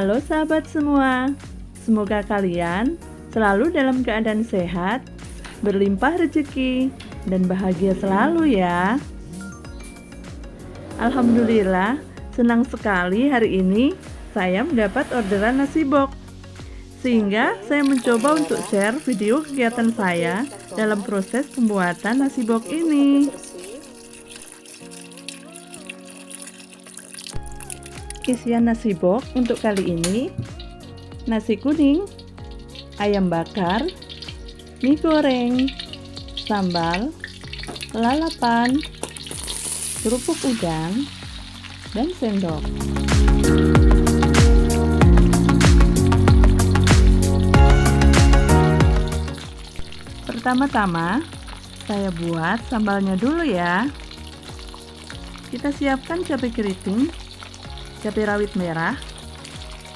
Halo sahabat semua, semoga kalian selalu dalam keadaan sehat, berlimpah rezeki, dan bahagia selalu ya. Alhamdulillah, senang sekali hari ini saya mendapat orderan nasi box. Sehingga saya mencoba untuk share video kegiatan saya dalam proses pembuatan nasi box ini. Isian nasi box untuk kali ini: nasi kuning, ayam bakar, mie goreng, sambal, lalapan, kerupuk udang, dan sendok. Pertama-tama saya buat sambalnya dulu ya. Kita siapkan cabai keriting, cabai rawit merah,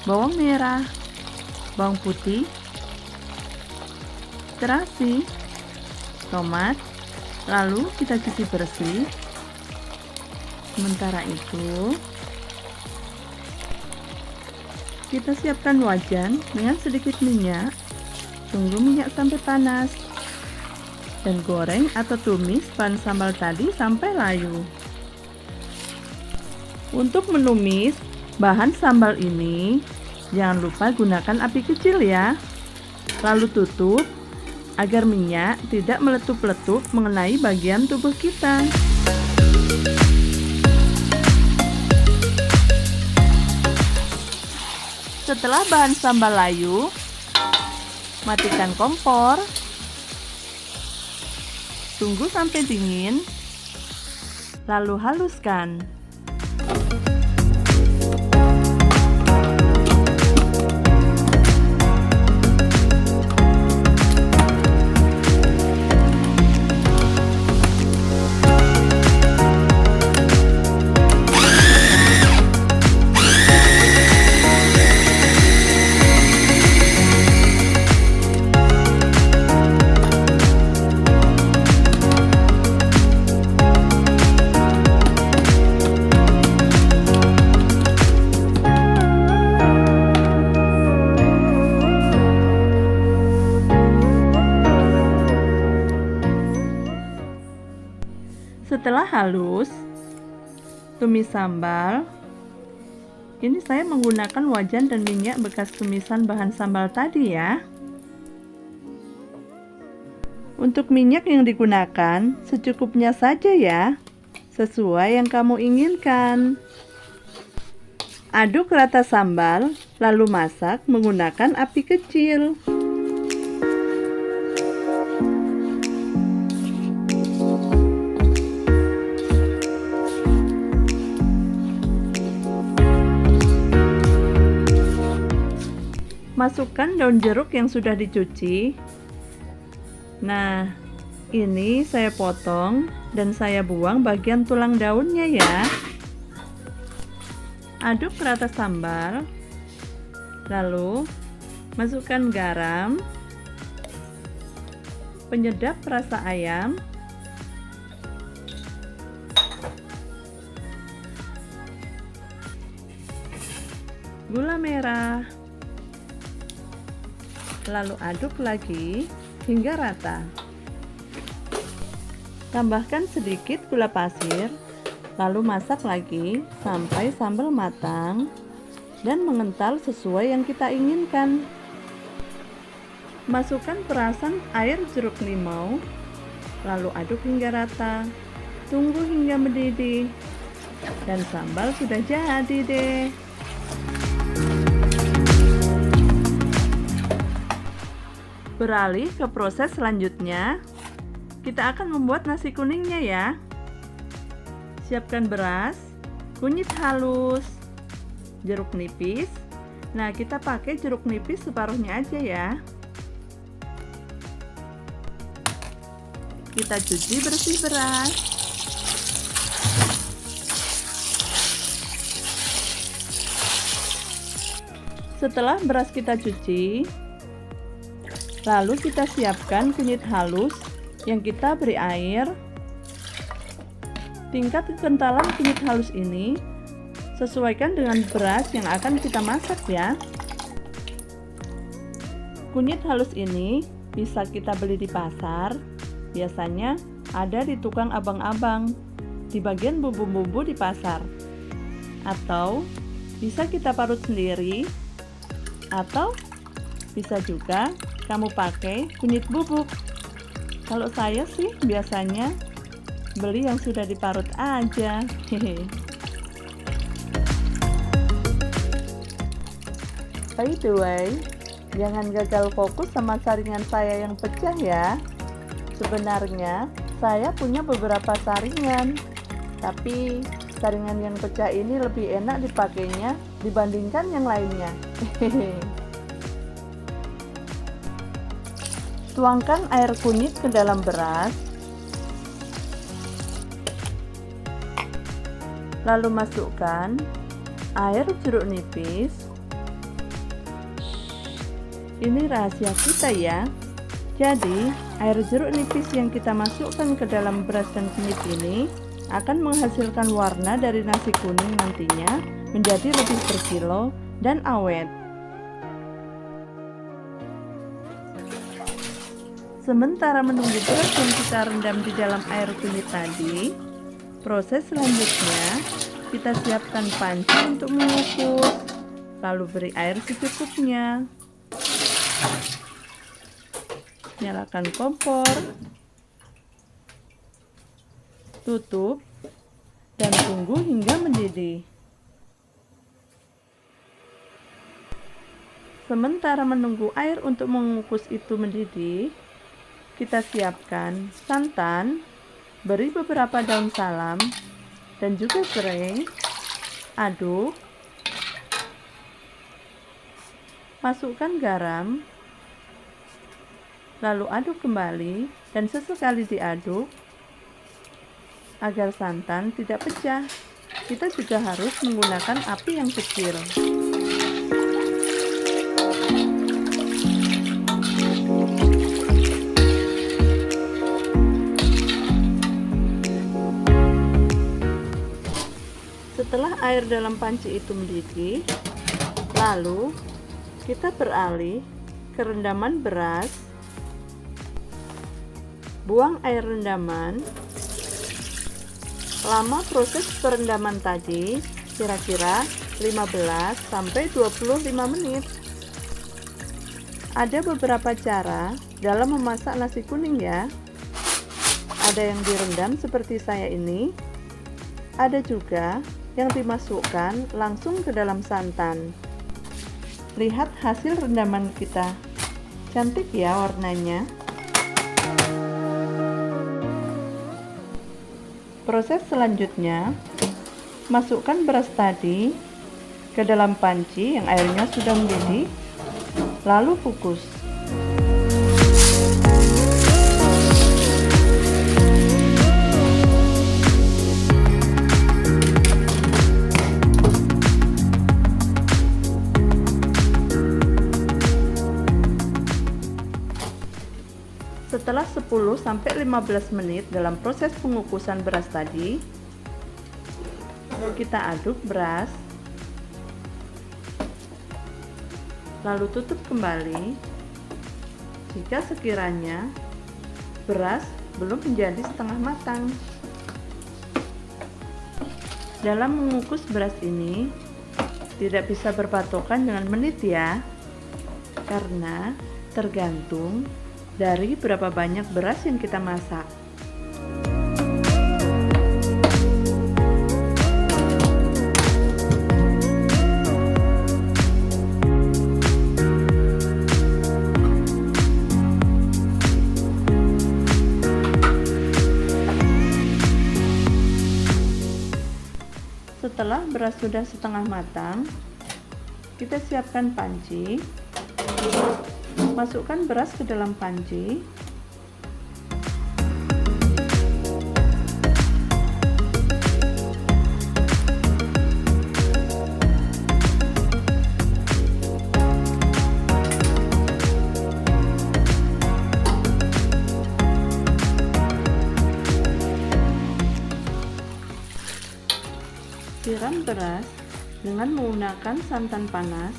bawang merah, bawang putih, terasi, tomat, lalu kita cuci bersih. Sementara itu kita siapkan wajan dengan sedikit minyak. Tunggu minyak sampai panas dan goreng atau tumis bahan sambal tadi sampai layu. Untuk menumis bahan sambal ini, jangan lupa gunakan api kecil ya. Lalu tutup agar minyak tidak meletup-letup mengenai bagian tubuh kita. Setelah bahan sambal layu, matikan kompor. Tunggu sampai dingin, lalu haluskan. Setelah halus, tumis sambal. Ini saya menggunakan wajan dan minyak bekas tumisan bahan sambal tadi ya. Untuk minyak yang digunakan secukupnya saja ya, sesuai yang kamu inginkan. Aduk rata sambal, lalu masak menggunakan api kecil. Masukkan daun jeruk yang sudah dicuci. Nah, ini saya potong dan saya buang bagian tulang daunnya ya. Aduk rata sambal. Lalu masukkan garam, penyedap rasa ayam, gula merah. Lalu aduk lagi hingga rata. Tambahkan sedikit gula pasir, lalu masak lagi sampai sambal matang dan mengental sesuai yang kita inginkan. Masukkan perasan air jeruk limau, lalu aduk hingga rata. Tunggu hingga mendidih dan sambal sudah jadi deh. Beralih ke proses selanjutnya, kita akan membuat nasi kuningnya ya. Siapkan beras, kunyit halus, jeruk nipis. Nah, kita pakai jeruk nipis separuhnya aja ya. Kita cuci bersih beras. Setelah beras kita cuci, lalu kita siapkan kunyit halus yang kita beri air. Tingkat kekentalan kunyit halus ini Sesuaikan dengan beras yang akan kita masak ya. Kunyit halus ini bisa kita beli di pasar. Biasanya ada di tukang abang-abang di bagian bumbu-bumbu di pasar. Atau bisa kita parut sendiri, atau bisa juga kamu pakai kunyit bubuk. Kalau saya sih biasanya beli yang sudah diparut aja. Hehe. By the way, jangan gagal fokus sama saringan saya yang pecah ya. Sebenarnya saya punya beberapa saringan, tapi saringan yang pecah ini lebih enak dipakainya dibandingkan yang lainnya. Tuangkan air kunyit ke dalam beras, lalu masukkan air jeruk nipis. Ini rahasia kita ya. Jadi, air jeruk nipis yang kita masukkan ke dalam beras dan kunyit ini akan menghasilkan warna dari nasi kuning nantinya menjadi lebih berkilau dan awet. Sementara menunggu beras yang kita rendam di dalam air kunyit tadi, proses selanjutnya kita siapkan panci untuk mengukus, lalu beri air secukupnya. Nyalakan kompor, tutup, dan tunggu hingga mendidih. Sementara menunggu air untuk mengukus itu mendidih, kita siapkan santan, beri beberapa daun salam, dan juga serai, aduk, masukkan garam, lalu aduk kembali dan sesekali diaduk agar santan tidak pecah. Kita juga harus menggunakan api yang kecil. Setelah air dalam panci itu mendidih, lalu kita beralih ke rendaman beras. Buang air rendaman. Lama proses perendaman tadi kira-kira 15-25 menit. Ada beberapa cara dalam memasak nasi kuning ya. Ada yang direndam seperti saya ini. Ada juga yang dimasukkan langsung ke dalam santan. Lihat hasil rendaman kita. Cantik ya warnanya. Proses selanjutnya, masukkan beras tadi ke dalam panci yang airnya sudah mendidih, lalu kukus. Setelah 10-15 menit dalam proses pengukusan beras tadi, kita aduk beras, lalu tutup kembali. Jika sekiranya beras belum menjadi setengah matang. Dalam mengukus beras ini tidak bisa berpatokan dengan menit ya, karena tergantung dari berapa banyak beras yang kita masak. Setelah beras sudah setengah matang, kita siapkan panci. Masukkan beras ke dalam panci. Siram beras dengan menggunakan santan panas,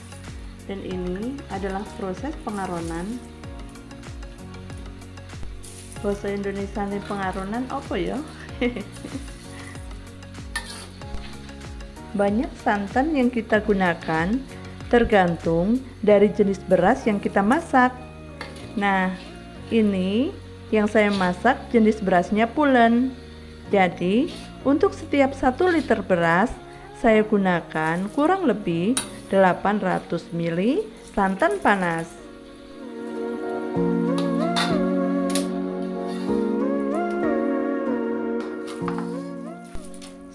dan ini adalah proses pengaronan. Bahasa Indonesia ini pengaronan apa ya? Banyak santan yang kita gunakan tergantung dari jenis beras yang kita masak. Nah, ini yang saya masak jenis berasnya pulen. Jadi, untuk setiap 1 liter beras, saya gunakan kurang lebih 800 ml santan panas.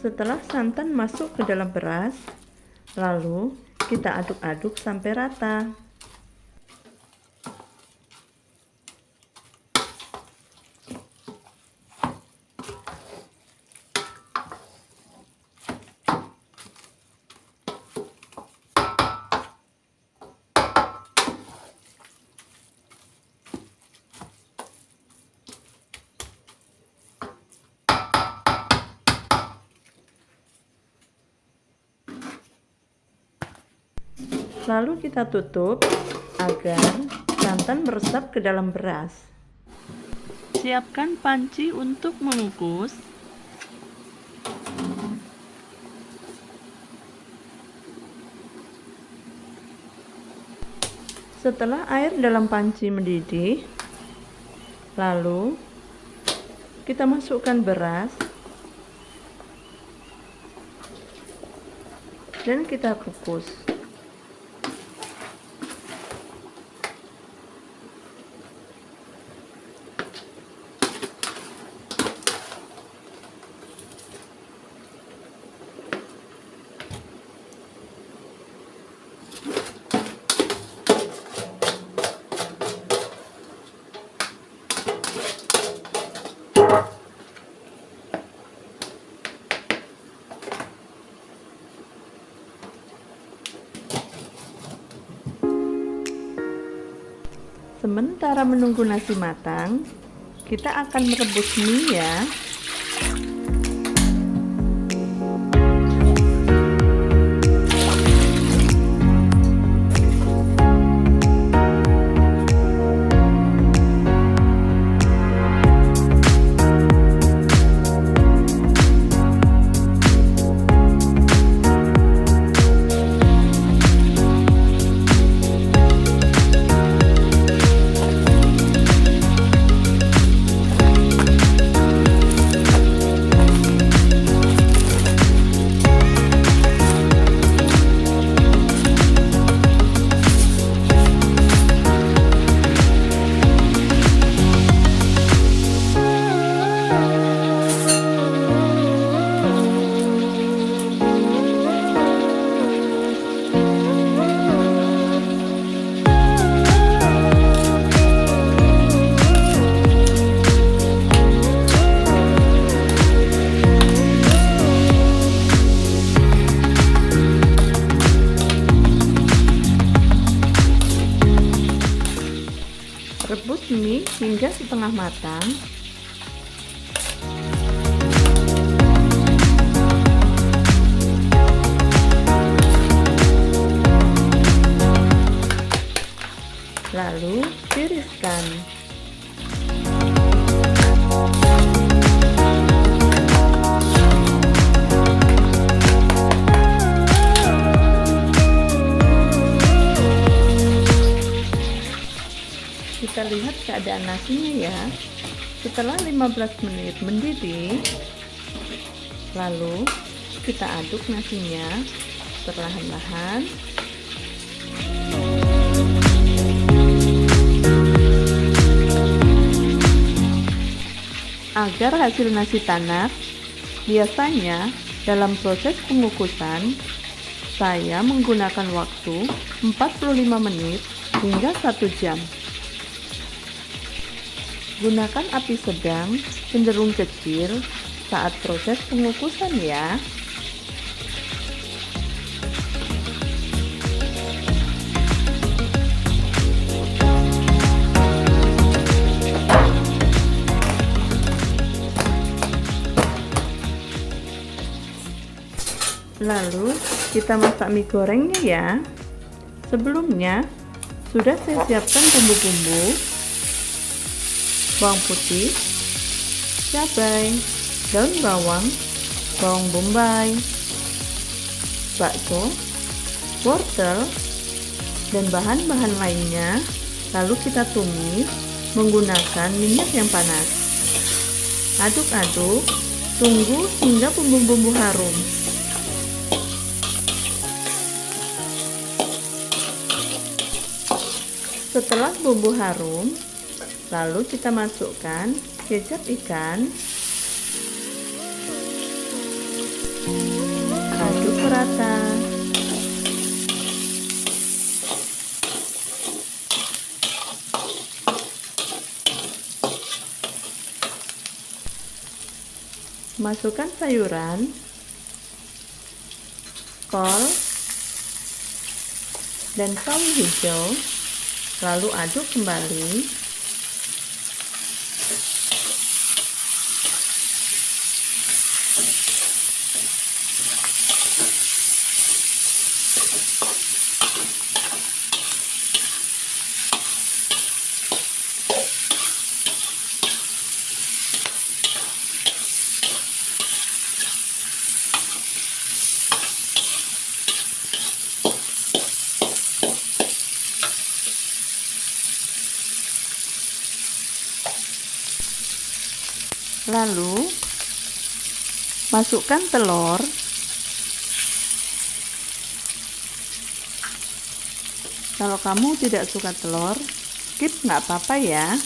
Setelah santan masuk ke dalam beras, lalu kita aduk-aduk sampai rata. Lalu kita tutup agar santan meresap ke dalam beras. Siapkan panci untuk mengukus. Setelah air dalam panci mendidih, lalu kita masukkan beras dan kita kukus. Sementara menunggu nasi matang, kita akan merebus mie ya. Rebus mie hingga setengah matang. Lalu tiriskan. Kita lihat keadaan nasinya ya. Setelah 15 menit mendidih, lalu kita aduk nasinya perlahan-lahan. Agar hasil nasi tanak, biasanya dalam proses pengukusan saya menggunakan waktu 45 menit hingga 1 jam. Gunakan api sedang cenderung kecil saat proses pengukusan ya. Lalu kita masak mie gorengnya ya. Sebelumnya sudah saya siapkan bumbu-bumbu, bawang putih, cabai, daun bawang, bawang bombay, bakso, wortel, dan bahan-bahan lainnya. Lalu kita tumis menggunakan minyak yang panas. Aduk-aduk, tunggu hingga bumbu-bumbu harum. Setelah bumbu harum, lalu kita masukkan kecap ikan, aduk rata. Masukkan sayuran, kol, dan sawi hijau, lalu aduk kembali. Lalu masukkan telur, kalau kamu tidak suka telur, skip nggak apa-apa ya.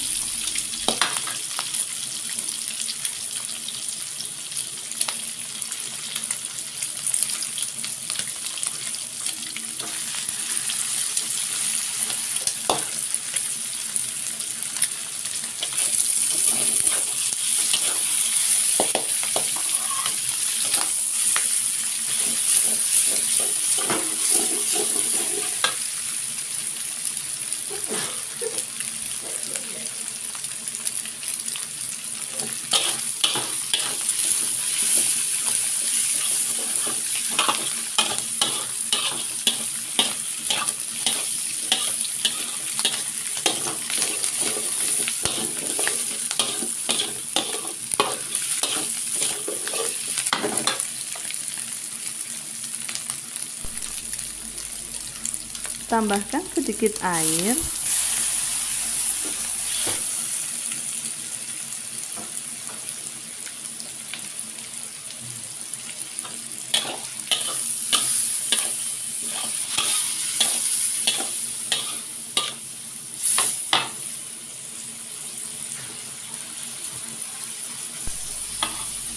Tambahkan sedikit air,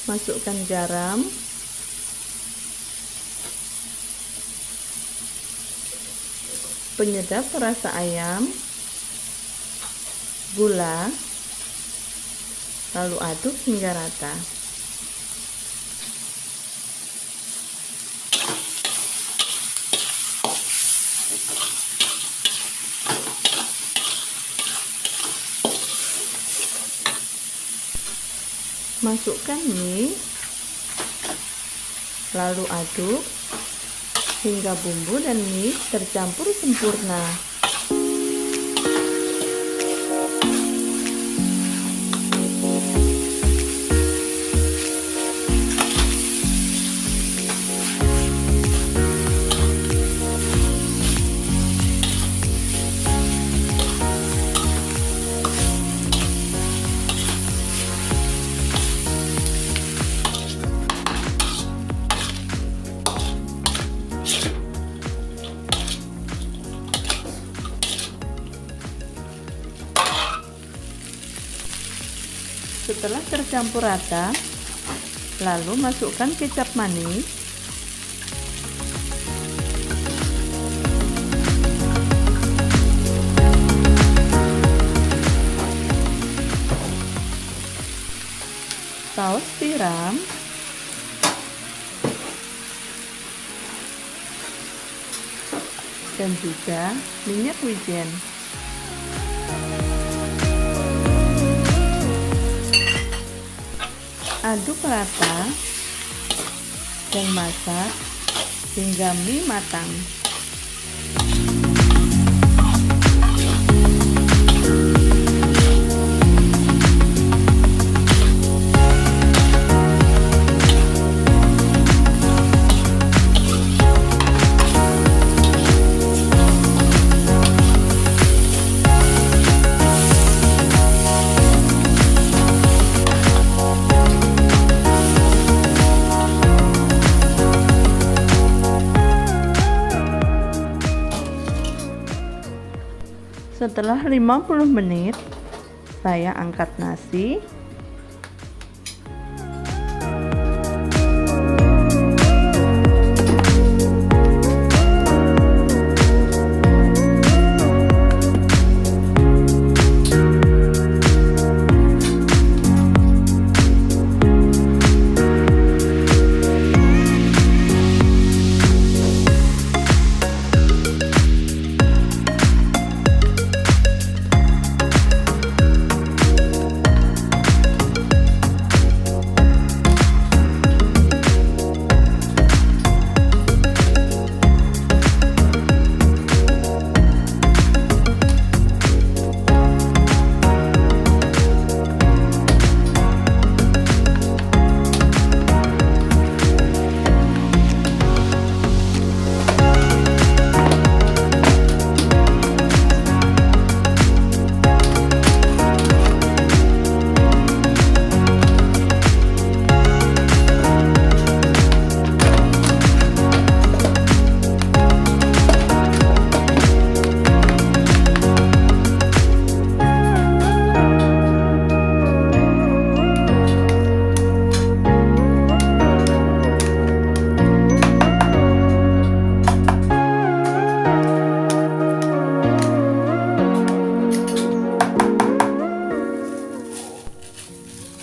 masukkan garam, penyedap rasa ayam, gula, lalu aduk hingga rata. Masukkan mie, lalu aduk hingga bumbu dan mie tercampur sempurna. Setelah tercampur rata, lalu masukkan kecap manis, saus tiram, dan juga minyak wijen. Aduk rata dan masak hingga mie matang. Setelah 50 menit, saya angkat nasi.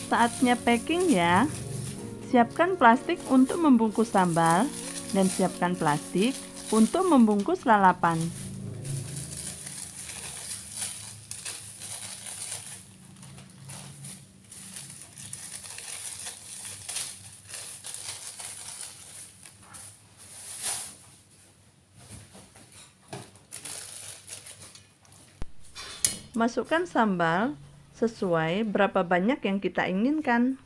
Saatnya packing ya. Siapkan plastik untuk membungkus sambal dan siapkan plastik untuk membungkus lalapan. Masukkan sambal sesuai berapa banyak yang kita inginkan.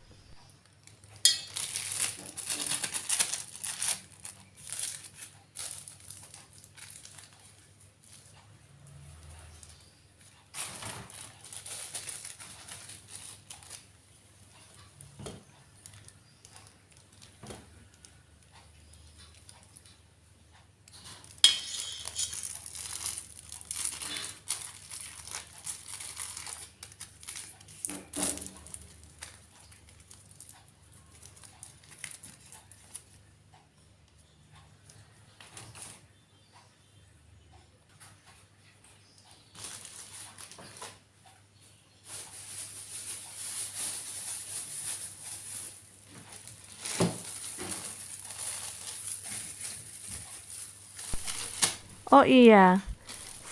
Oh iya,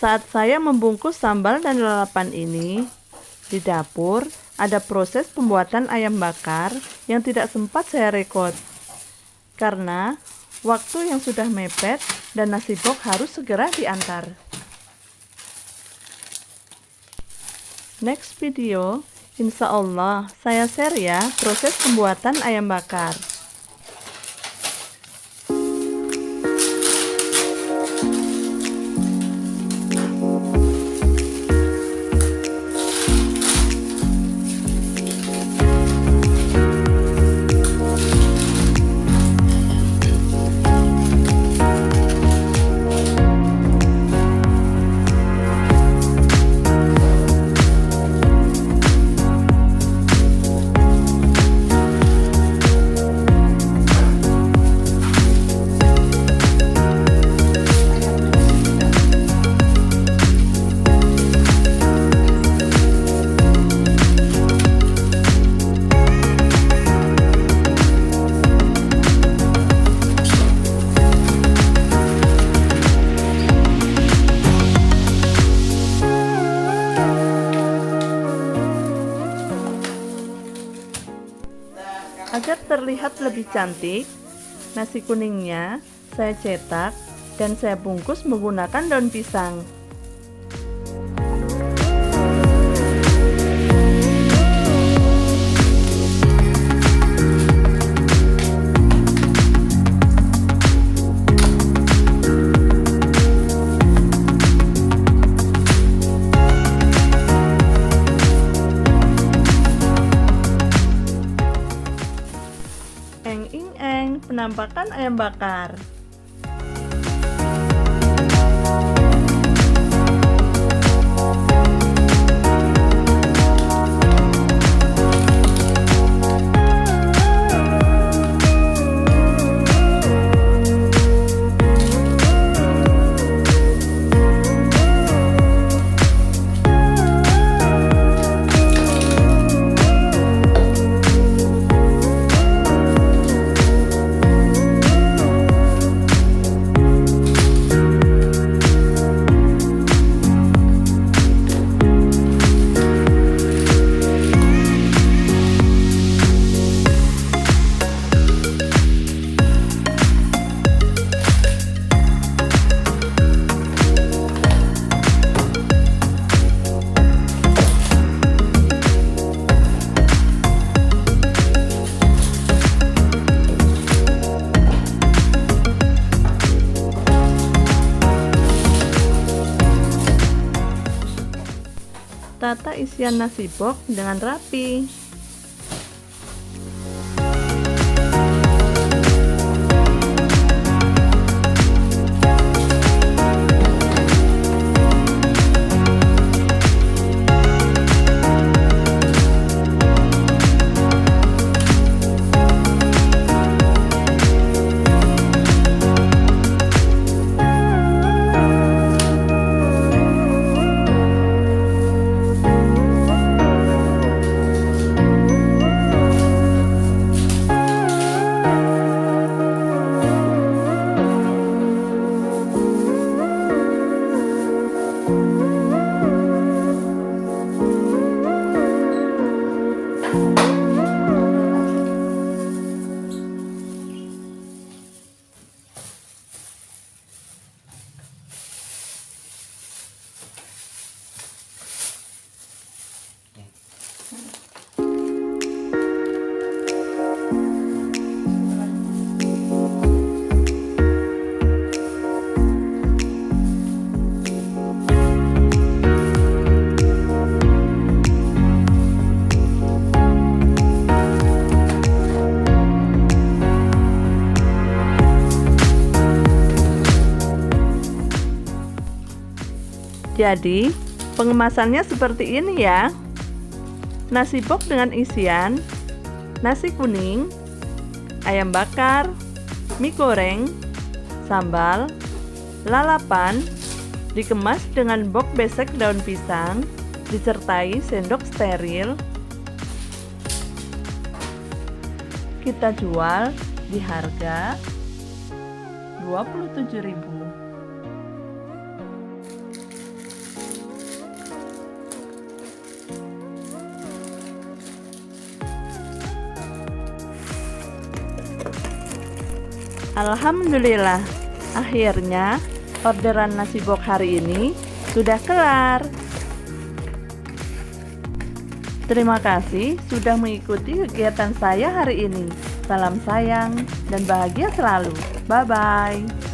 saat saya membungkus sambal dan lalapan ini, di dapur ada proses pembuatan ayam bakar yang tidak sempat saya rekod. Karena waktu yang sudah mepet dan nasi box harus segera diantar. Next video, insya Allah saya share ya proses pembuatan ayam bakar. Agar terlihat lebih cantik, nasi kuningnya saya cetak dan saya bungkus menggunakan daun pisang. Penampakan ayam bakar. Tata isian nasi box dengan rapi. Jadi, pengemasannya seperti ini ya. Nasi box dengan isian nasi kuning, ayam bakar, mie goreng, sambal, lalapan, dikemas dengan box besek daun pisang, disertai sendok steril. Kita jual di harga Rp27.000. Alhamdulillah, akhirnya orderan nasi box hari ini sudah kelar. Terima kasih sudah mengikuti kegiatan saya hari ini. Salam sayang dan bahagia selalu. Bye-bye.